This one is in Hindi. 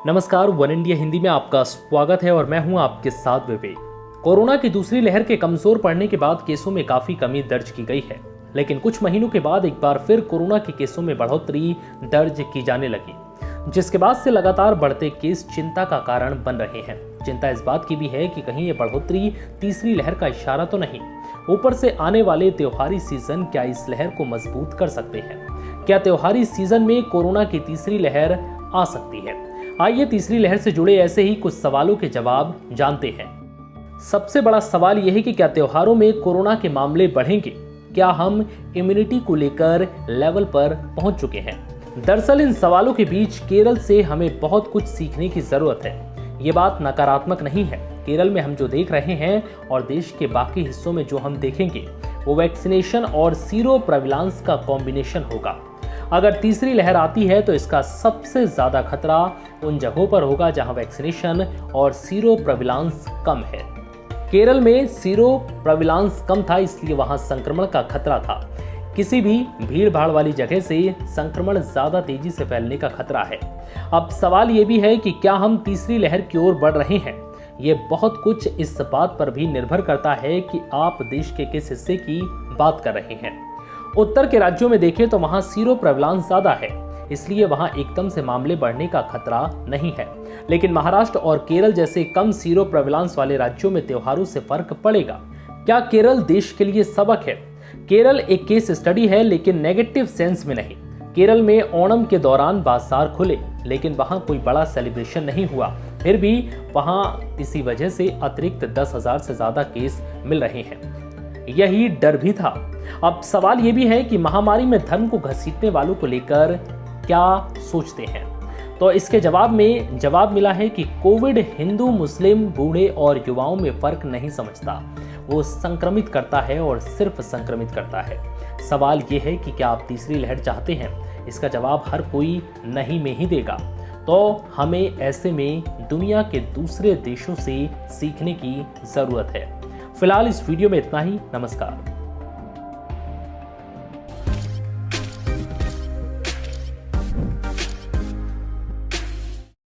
नमस्कार, वन इंडिया हिंदी में आपका स्वागत है और मैं हूं आपके साथ विवेक। कोरोना की दूसरी लहर के कमजोर पड़ने के बाद केसों में काफी कमी दर्ज की गई है, लेकिन कुछ महीनों के बाद एक बार फिर कोरोना के केसों में बढ़ोतरी दर्ज की जाने लगी, जिसके बाद से लगातार बढ़ते केस चिंता का कारण बन रहे हैं। चिंता इस बात की भी है कि कहीं ये बढ़ोतरी तीसरी लहर का इशारा तो नहीं। ऊपर से आने वाले त्योहारी सीजन क्या इस लहर को मजबूत कर सकते हैं? क्या त्योहारी सीजन में कोरोना की तीसरी लहर आ सकती है? आइए तीसरी लहर से जुड़े ऐसे ही कुछ सवालों के जवाब जानते हैं। सबसे बड़ा सवाल यह है कि क्या त्योहारों में कोरोना के मामले बढ़ेंगे? क्या हम इम्यूनिटी को लेकर लेवल पर पहुंच चुके हैं? दरअसल इन सवालों के बीच केरल से हमें बहुत कुछ सीखने की जरूरत है। ये बात नकारात्मक नहीं है। केरल में हम जो देख रहे हैं और देश के बाकी हिस्सों में जो हम देखेंगे वो वैक्सीनेशन और सीरो प्रेविलेंस का कॉम्बिनेशन होगा। अगर तीसरी लहर आती है तो इसका सबसे ज्यादा खतरा उन जगहों पर होगा जहां वैक्सीनेशन और सीरो प्रेविलेंस कम है। केरल में सीरो प्रेविलेंस कम था, इसलिए वहां संक्रमण का खतरा था। किसी भी भीड़ भाड़ वाली जगह से संक्रमण ज्यादा तेजी से फैलने का खतरा है। अब सवाल ये भी है कि क्या हम तीसरी लहर की ओर बढ़ रहे हैं? ये बहुत कुछ इस बात पर भी निर्भर करता है कि आप देश के किस हिस्से की बात कर रहे हैं। उत्तर के राज्यों में देखें तो वहां सीरो प्रेविलेंस ज्यादा है, इसलिए वहां एकदम से मामले बढ़ने का खतरा नहीं है। लेकिन महाराष्ट्र और केरल जैसे कम सीरो प्रेविलेंस वाले राज्यों में त्योहारों से फर्क पड़ेगा। क्या केरल देश के लिए सबक है? केरल एक केस स्टडी है, लेकिन नेगेटिव सेंस में नहीं। केरल में ओणम के दौरान बाजार खुले, लेकिन वहां कोई बड़ा सेलिब्रेशन नहीं हुआ। फिर भी वहां इसी वजह से अतिरिक्त 10,000 से ज्यादा केस मिल रहे हैं। यही डर भी था। अब सवाल यह भी है कि महामारी में धर्म को घसीटने वालों को लेकर क्या सोचते हैं? तो इसके जवाब मिला है कि कोविड हिंदू, मुस्लिम, बूढ़े और युवाओं में फर्क नहीं समझता। वो संक्रमित करता है और सिर्फ संक्रमित करता है। सवाल ये है कि क्या आप तीसरी लहर चाहते हैं? इसका जवाब हर कोई नहीं में ही देगा। तो हमें ऐसे में दुनिया के दूसरे देशों से सीखने की जरूरत है। फिलहाल इस वीडियो में इतना ही। नमस्कार।